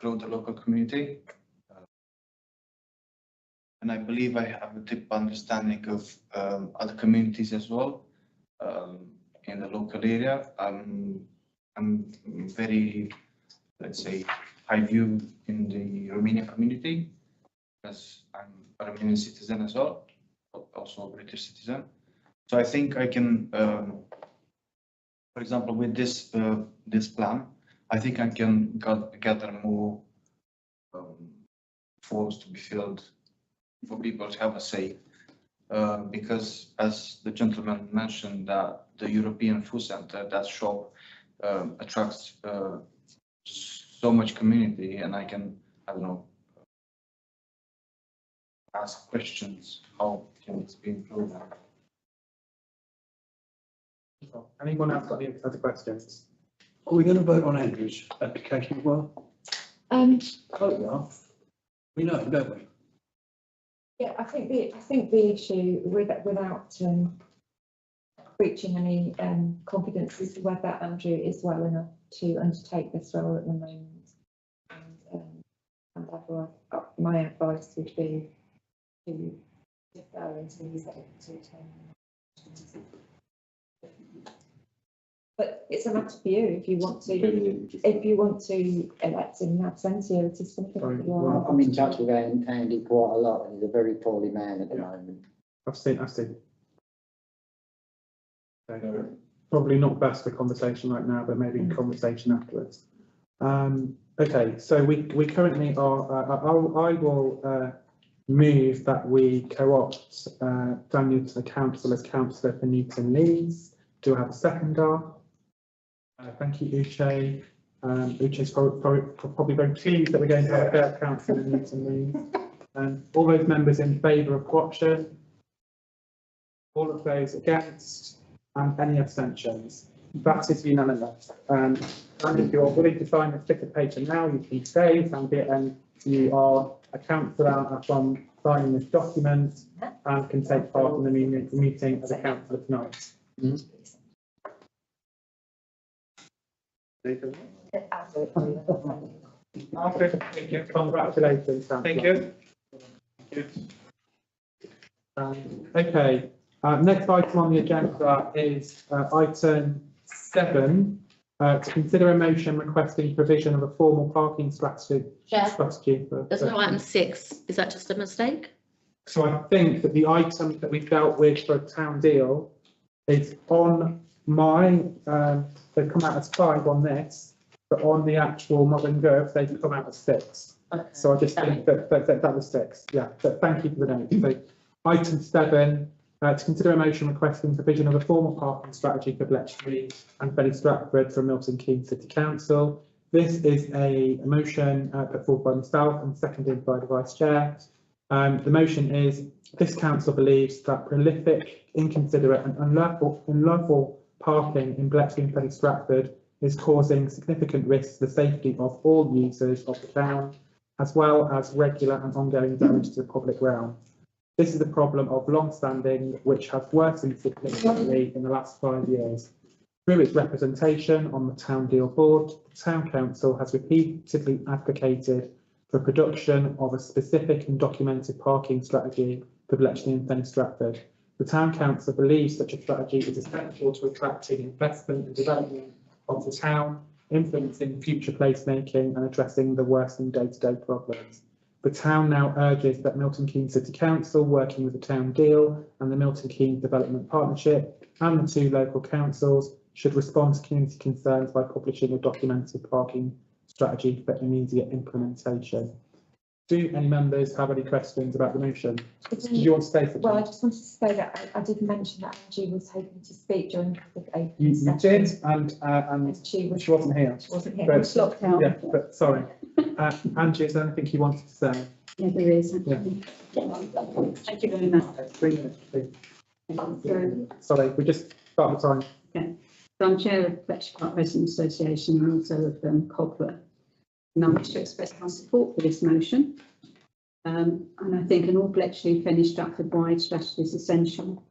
grow the local community. And I believe I have a deep understanding of other communities as well in the local area. I'm very, let's say, high view in the Romanian community, because I'm a Romanian citizen as well, also a British citizen. So I think I can, for example, with this this plan, I think I can gather more forms to be filled for people to have a say, because as the gentleman mentioned, that the European Food Centre, that shop attracts so much community, and I can, I don't know, ask questions, how can it be improved? Anyone else got any other questions? Are we going to vote on Andrew's application as well? Um, Oh, we are. We know, don't we? yeah, I think the issue without breaching any confidence is whether Andrew is well enough to undertake this role at the moment. And therefore, my advice would be to defer until he's able to attend. But it's a matter for you if you want to elect him in absentia. It is something that you are. I'm in touch with Andy quite a lot, and he's a very poorly man at the moment. I've seen. So, probably not best for conversation right now, but maybe conversation afterwards. Okay, so we currently are, I will move that we co-opt Daniel to the council as councillor for Newton Leeds, Do I have a seconder? Thank you, Uche. Uche's probably very pleased that we're going to have a fair council in Newton Meads. All those members in favour of co-option? All of those against? And any abstentions? That is unanimous. And if you're willing to sign this bit of paper now, you can stay, and you are a councillor from signing this document and can take part in the meeting as a councillor tonight. Alfred, thank you. Congratulations. Thank you. Okay, next item on the agenda is item 7, to consider a motion requesting provision of a formal parking strategy. Chair, for. there's no item 6. Is that just a mistake? So I think that the item that we've dealt with for a town deal is on my, they've come out as 5 on this, but on the actual modern goods, they've come out as 6. Okay. So I just think that was 6, yeah, so thank you for the note. So item 7, to consider a motion requesting provision of a formal parking strategy for Bletchley and Fenny Stratford from Milton Keynes City Council. This is a motion put forward by myself and seconded by the Vice Chair. The motion is, this council believes that prolific, inconsiderate and unlawful parking in Bletchley and Fenny Stratford is causing significant risks to the safety of all users of the town, as well as regular and ongoing damage to the public realm. This is a problem of long-standing, which has worsened significantly in the last 5 years. Through its representation on the Town Deal Board, the Town Council has repeatedly advocated for production of a specific and documented parking strategy for Bletchley and Fenny Stratford. The Town Council believes such a strategy is essential to attracting investment and development of the town, influencing future placemaking and addressing the worsening day-to-day problems. The town now urges that Milton Keynes City Council, working with the Town Deal and the Milton Keynes Development Partnership and the 2 local councils, should respond to community concerns by publishing a documented parking strategy for immediate implementation. Do any members have any questions about the motion? Do you want to say something? Well, I just wanted to say that I did mention that Angie was hoping to speak during the open You session. did, and She she wasn't here. wasn't here. But- I was locked out. Yeah, but sorry. Angie, is there anything you wanted to say? Yeah, there is. Yeah. Thank you very much. 3 minutes, please. So Sorry, we just start the time. I'm chair of Bletchley Park Residents Association and also of Cobra. And I wish to express my support for this motion. And I think an all Bletchley Fenny Stratford wide strategy is essential.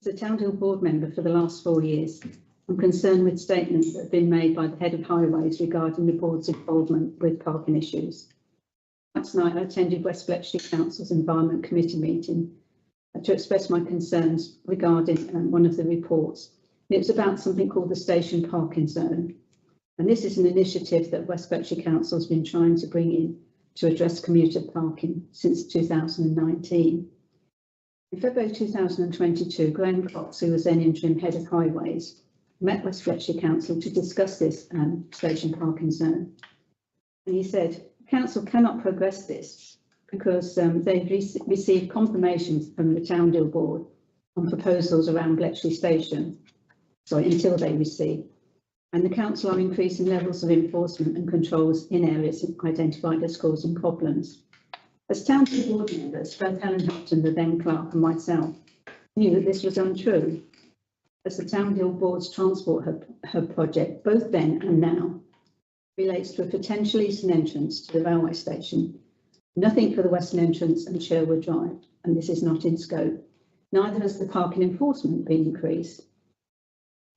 As a Town Deal board member for the last 4 years, I'm concerned with statements that have been made by the head of highways regarding the board's involvement with parking issues. Last night I attended West Bletchley Council's Environment Committee meeting to express my concerns regarding one of the reports. It was about something called the Station Parking Zone. And this is an initiative that West Bletchley Council has been trying to bring in to address commuter parking since 2019. In February 2022, Graham Cox, who was then interim head of highways, met West Bletchley Council to discuss this station parking zone. And he said, council cannot progress this because they've received confirmations from the Town Deal Board on proposals around Bletchley Station, until they receive. And the council are increasing levels of enforcement and controls in areas identified as causing problems. As Town Deal Board members, both Helen Houghton, the then clerk, and myself knew that this was untrue. As the Town Deal Board's Transport Hub project, both then and now, relates to a potential eastern entrance to the railway station. Nothing for the western entrance and Sherwood Drive, and this is not in scope. Neither has the parking enforcement been increased.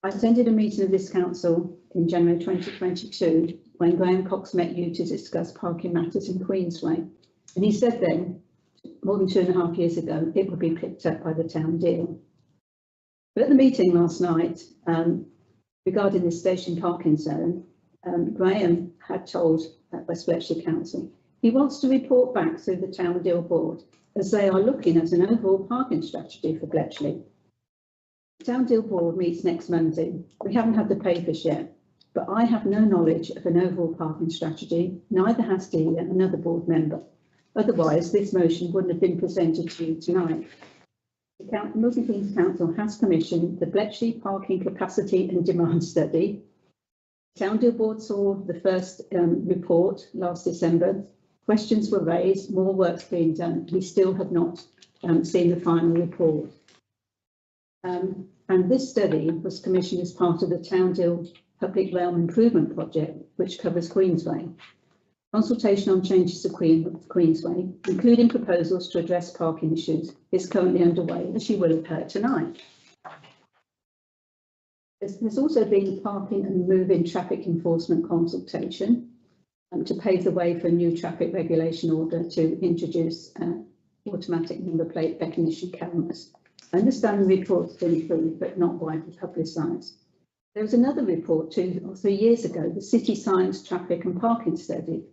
I attended a meeting of this council in January 2022 when Graham Cox met you to discuss parking matters in Queensway. And he said then, more than 2.5 years ago, it would be picked up by the Town Deal. But at the meeting last night, regarding the station parking zone, Graham had told West Bletchley Council he wants to report back to the Town Deal Board as they are looking at an overall parking strategy for Bletchley. The Town Deal Board meets next Monday. We haven't had the papers yet, but I have no knowledge of an overall parking strategy, neither has Delia, another board member. Otherwise, this motion wouldn't have been presented to you tonight. Milton Keynes Council has commissioned the Bletchley Parking Capacity and Demand Study. Town Deal Board saw the first report last December. Questions were raised, more work's being done. We still have not seen the final report. And this study was commissioned as part of the Town Deal Public Realm Improvement Project, which covers Queensway. Consultation on changes to Queensway, including proposals to address parking issues, is currently underway, as you will have heard tonight. There's also been parking and move-in traffic enforcement consultation to pave the way for a new traffic regulation order to introduce automatic number plate recognition cameras. I understand the report's been approved, but not widely publicised. There was another report 2 or 3 years ago, the City Science Traffic and Parking Study.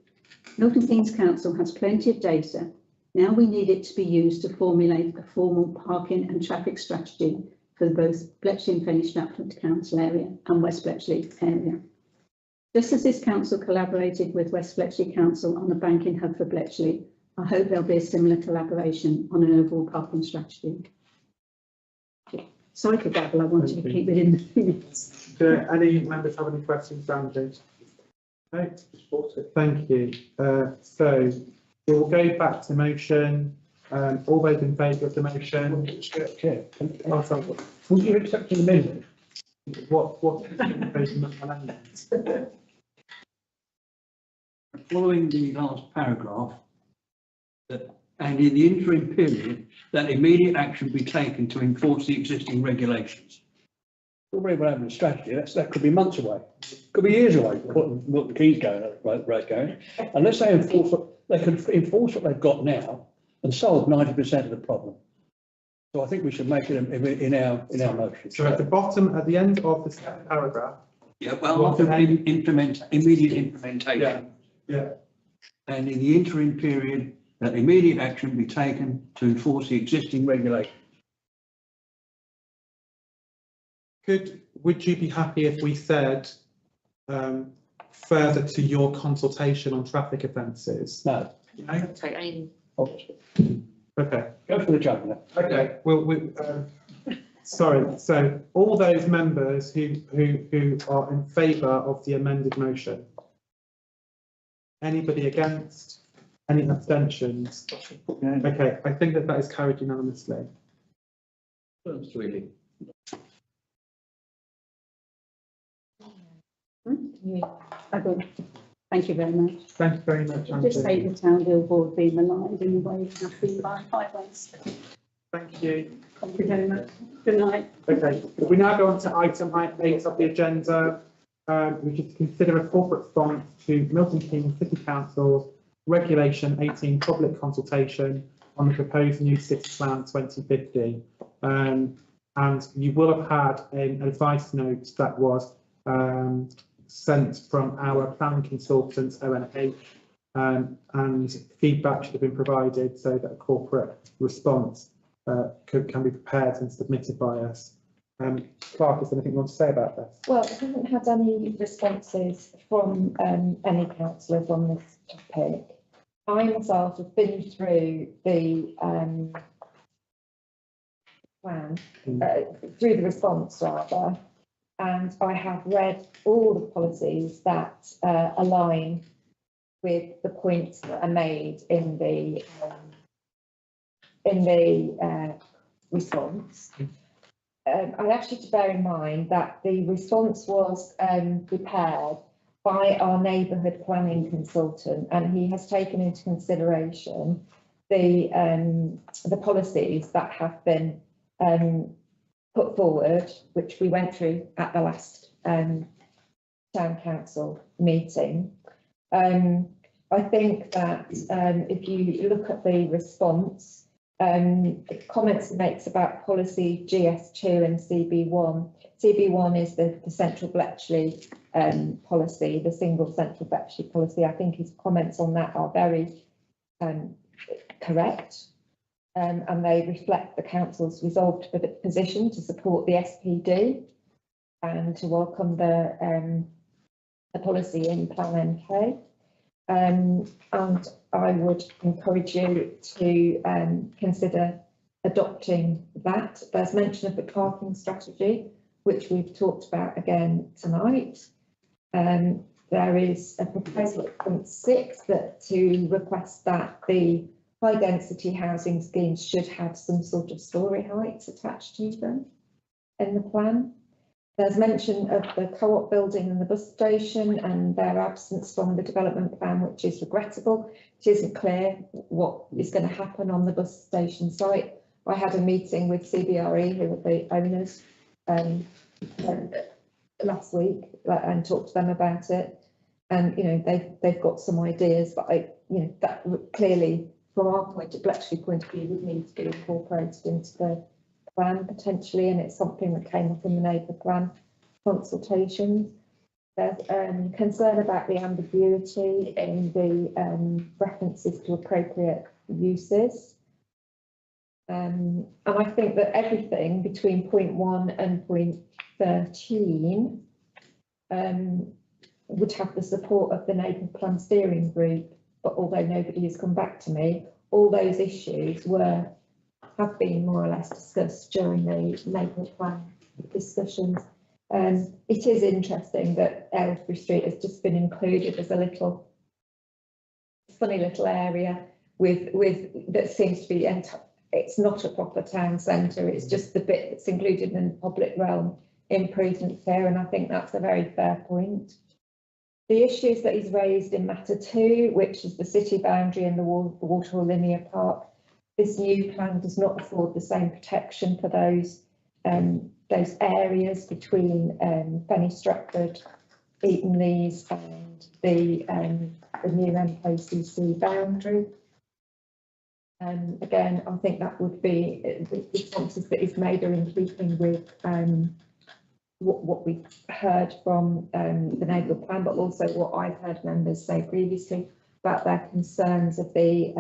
Milton Keynes Council has plenty of data. Now we need it to be used to formulate a formal parking and traffic strategy for both Bletchley and Fenny Stratford Council area and West Bletchley area. Just as this council collaborated with West Bletchley Council on the banking hub for Bletchley, I hope there'll be a similar collaboration on an overall parking strategy. Sorry for babble, I wanted to keep it in the minutes. Do any members have any questions, Andy? No, thank you. So we will go back to motion. All those in favour of the motion? Would you accept the amendment? What? Following the last paragraph, that, and in the interim period, that immediate action be taken to enforce the existing regulations. We're very well having a strategy. That could be months away, could be years away. Milton Keynes going, unless they enforce they can enforce what they've got now and solve 90% of the problem. So I think we should make it in our motion. So at the bottom, at the end of the second paragraph. Yeah, well, after immediate implementation. Yeah. And in the interim period, that immediate action be taken to enforce the existing regulation. Would you be happy if we said further to your consultation on traffic offences? No. No? Take aim. Okay. Go for the jugular. Okay. Well, sorry. So all those members who are in favour of the amended motion. Anybody against? Any abstentions? Okay. I think that is carried unanimously. Really. Thank you very much. Thank you very much, I'll just say the Town Deal Board being maligned in the way it has been by highways. Thank you. Thank you very much. Good night. Okay, we now go on to item 8 of the agenda, which is to consider a corporate response to Milton Keynes City Council's Regulation 18 public consultation on the proposed new City Plan 2050. And you will have had an advice note that was sent from our planning consultants, ONH, and feedback should have been provided so that a corporate response can be prepared and submitted by us. Clark, is there anything you want to say about this? Well, I haven't had any responses from any councillors on this topic. I myself have been through the plan, through the response rather, and I have read all the policies that align with the points that are made in the response. I'd ask you to bear in mind that the response was prepared by our neighbourhood planning consultant, and he has taken into consideration the policies that have been put forward, which we went through at the last town council meeting. I think that if you look at the response, comments it makes about policy GS2 and CB1. CB1 is the central Bletchley policy, the single central Bletchley policy. I think his comments on that are very correct. And they reflect the council's resolved position to support the SPD and to welcome the policy in Plan MK. And I would encourage you to consider adopting that. There's mention of the parking strategy, which we've talked about again tonight. There is a proposal at point 6 that to request that the high density housing schemes should have some sort of storey heights attached to them in the plan. There's mention of the co-op building and the bus station and their absence from the development plan, which is regrettable. It isn't clear what is going to happen on the bus station site. I had a meeting with CBRE, who are the owners, last week and talked to them about it. And, you know, they've got some ideas, but that clearly, from our point, at Bletchley point of view, would need to be incorporated into the plan potentially, and it's something that came up in the neighbour plan consultations. There's concern about the ambiguity in the references to appropriate uses. And I think that everything between point 1 and point 13 would have the support of the neighbour plan steering group, but although nobody has come back to me, all those issues have been more or less discussed during the neighbour plan discussions. It is interesting that Aylesbury Street has just been included as a little funny little area with that seems to be, it's not a proper town centre, it's just the bit that's included in the public realm improvements here, and I think that's a very fair point. The issues that he's raised in matter 2, which is the city boundary and the Waterhall Linear Park, this new plan does not afford the same protection for those areas between Fenny, Stratford, Eton Lees and the new MPCC boundary. Again, I think that would be the responses that is made are in keeping with what we've heard from the neighbourhood plan, but also what I've heard members say previously about their concerns of the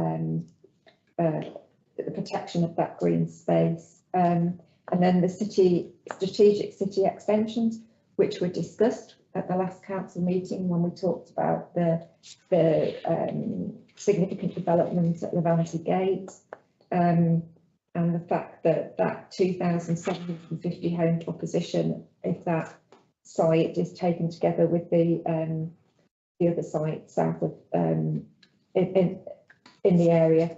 protection of that green space. And then the strategic city extensions, which were discussed at the last council meeting when we talked about the significant development at Levanti Gate, and the fact that 2,750 home proposition, if that site is taken together with the other site south of in the area,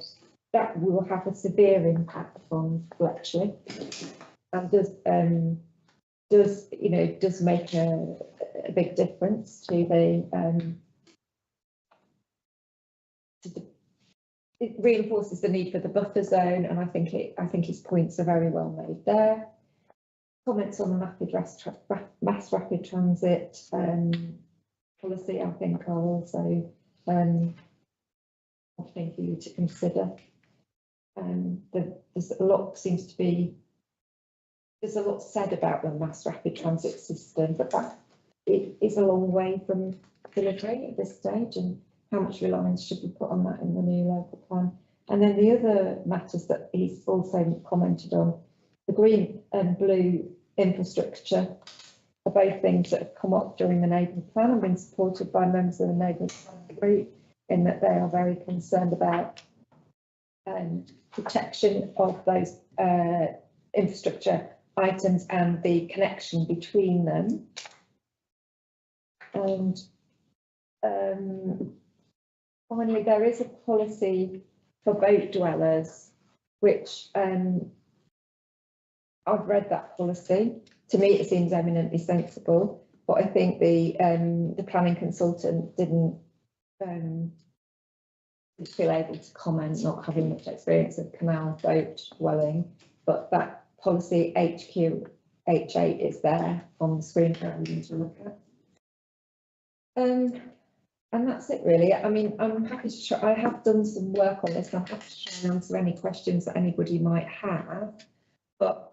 that will have a severe impact on Bletchley, and does make a big difference to the it reinforces the need for the buffer zone, and I think his points are very well made there. Comments on the mass rapid transit policy, I think, are also something for you to consider. There's a lot said about the mass rapid transit system, but that it is a long way from delivery at this stage, and how much reliance should we put on that in the new local plan? And then the other matters that he's also commented on, the green and blue infrastructure, are both things that have come up during the neighbourhood plan and been supported by members of the neighbourhood plan group, in that they are very concerned about protection of those infrastructure items and the connection between them. And finally, there is a policy for boat dwellers, which I've read that policy. To me, it seems eminently sensible, but I think the planning consultant didn't feel able to comment, not having much experience of canal boat dwelling. But that policy HQH8 is there on the screen for everyone to look at. And that's it really. I mean, I'm happy to try, I have done some work on this, and I'm happy to try and answer any questions that anybody might have. But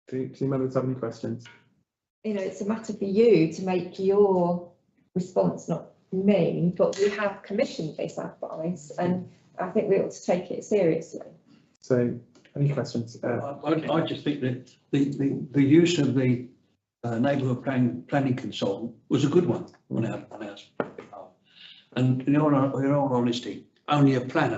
do you members have any questions? You know, it's a matter for you to make your response, not me, but we have commissioned this advice, and I think we ought to take it seriously. So, any questions? I just think that the use of the neighbourhood planning consultant was a good one on our behalf. And in all honesty, only a planner